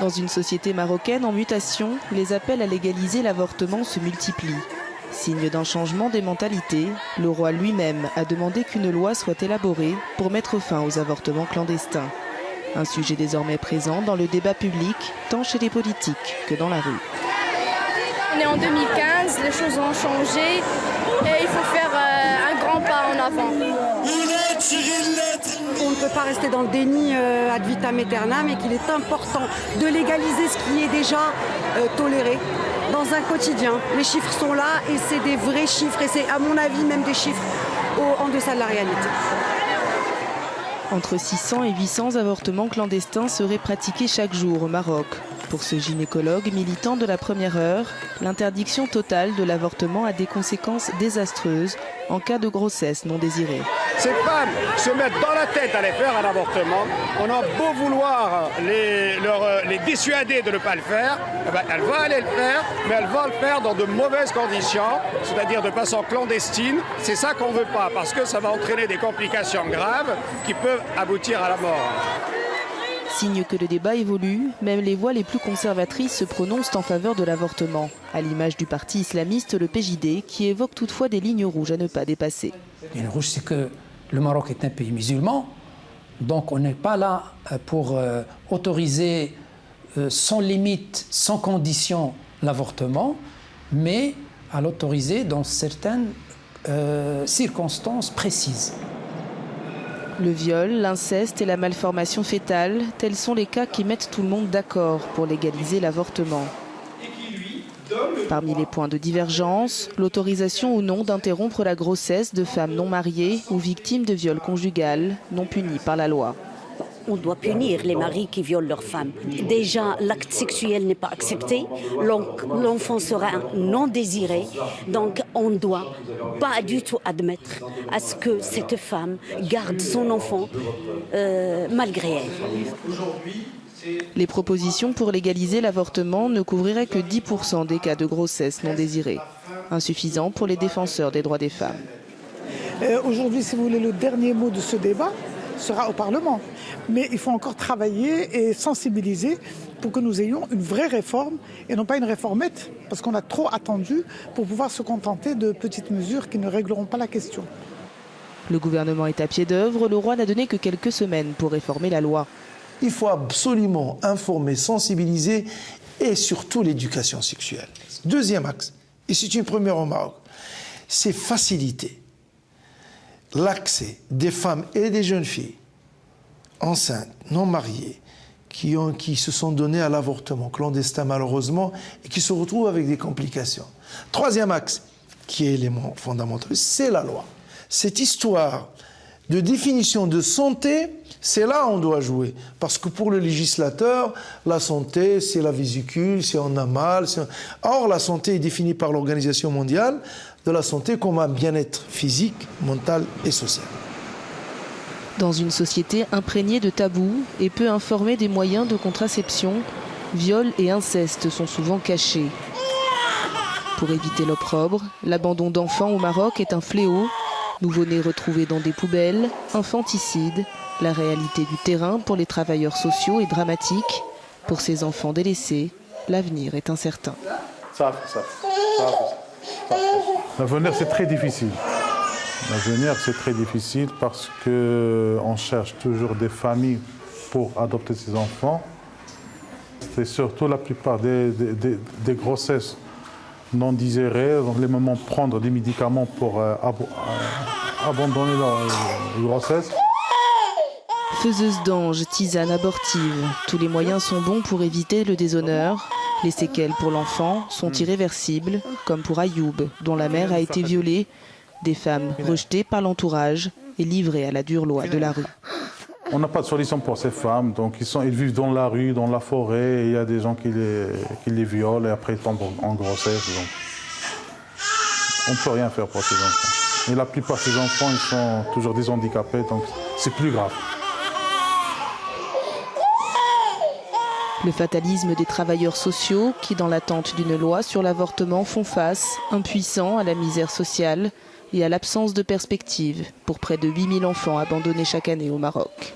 Dans une société marocaine en mutation, les appels à légaliser l'avortement se multiplient. Signe d'un changement des mentalités, le roi lui-même a demandé qu'une loi soit élaborée pour mettre fin aux avortements clandestins. Un sujet désormais présent dans le débat public, tant chez les politiques que dans la rue. On est en 2015, les choses ont changé et il faut faire un grand pas en avant. On ne peut pas rester dans le déni ad vitam aeternam et qu'il est important de légaliser ce qui est déjà toléré dans un quotidien. Les chiffres sont là et c'est des vrais chiffres et c'est à mon avis même des chiffres en deçà de la réalité. Entre 600 et 800 avortements clandestins seraient pratiqués chaque jour au Maroc. Pour ce gynécologue militant de la première heure, l'interdiction totale de l'avortement a des conséquences désastreuses en cas de grossesse non désirée. Ces femmes se mettent dans la tête d'aller faire un avortement. On a beau vouloir les dissuader de ne pas le faire, elles vont aller le faire, mais elles vont le faire dans de mauvaises conditions, c'est-à-dire de façon clandestine. C'est ça qu'on ne veut pas, parce que ça va entraîner des complications graves qui peuvent aboutir à la mort. Signe que le débat évolue, même les voix les plus conservatrices se prononcent en faveur de l'avortement, à l'image du parti islamiste le PJD, qui évoque toutefois des lignes rouges à ne pas dépasser. Les lignes rouges, c'est que le Maroc est un pays musulman, donc on n'est pas là pour autoriser sans limite, sans condition l'avortement, mais à l'autoriser dans certaines circonstances précises. Le viol, l'inceste et la malformation fœtale, tels sont les cas qui mettent tout le monde d'accord pour légaliser l'avortement. Parmi les points de divergence, l'autorisation ou non d'interrompre la grossesse de femmes non mariées ou victimes de viol conjugal, non punies par la loi. On doit punir les maris qui violent leurs femmes. Déjà, l'acte sexuel n'est pas accepté, l'enfant sera non désiré, donc on ne doit pas du tout admettre à ce que cette femme garde son enfant malgré elle. Les propositions pour légaliser l'avortement ne couvriraient que 10% des cas de grossesse non désirée, insuffisant pour les défenseurs des droits des femmes. Aujourd'hui, si vous voulez, le dernier mot de ce débat sera au Parlement. Mais il faut encore travailler et sensibiliser pour que nous ayons une vraie réforme et non pas une réformette, parce qu'on a trop attendu pour pouvoir se contenter de petites mesures qui ne régleront pas la question. Le gouvernement est à pied d'œuvre, le roi n'a donné que quelques semaines pour réformer la loi. Il faut absolument informer, sensibiliser et surtout l'éducation sexuelle. Deuxième axe, et c'est une première au Maroc, c'est faciliter l'accès des femmes et des jeunes filles enceintes, non mariées, qui se sont données à l'avortement clandestin malheureusement et qui se retrouvent avec des complications. Troisième axe, qui est élément fondamental, c'est la loi. Cette histoire de définition de santé, c'est là où on doit jouer. Parce que pour le législateur, la santé, c'est la vésicule, c'est on a mal. Or, la santé est définie par l'Organisation mondiale de la santé comme un bien-être physique, mental et social. Dans une société imprégnée de tabous et peu informée des moyens de contraception, viol et inceste sont souvent cachés. Pour éviter l'opprobre, l'abandon d'enfants au Maroc est un fléau. Nouveau-nés retrouvés dans des poubelles, infanticide. La réalité du terrain pour les travailleurs sociaux est dramatique. Pour ces enfants délaissés, l'avenir est incertain. L'avenir, c'est très difficile. L'avenir, c'est très difficile parce qu'on cherche toujours des familles pour adopter ces enfants. C'est surtout la plupart des grossesses non désirées. Donc, les mamans prendre des médicaments pour abandonner leur grossesse. Faiseuse d'anges, tisane abortive, tous les moyens sont bons pour éviter le déshonneur. Les séquelles pour l'enfant sont irréversibles, comme pour Ayoub, dont la mère a été violée. Des femmes rejetées par l'entourage et livrées à la dure loi de la rue. On n'a pas de solution pour ces femmes, donc ils vivent dans la rue, dans la forêt, et il y a des gens qui les violent et après ils tombent en grossesse. Donc on ne peut rien faire pour ces enfants. Et la plupart de ces enfants, ils sont toujours des handicapés, donc c'est plus grave. Le fatalisme des travailleurs sociaux qui, dans l'attente d'une loi sur l'avortement, font face, impuissants, à la misère sociale et à l'absence de perspective pour près de 8000 enfants abandonnés chaque année au Maroc.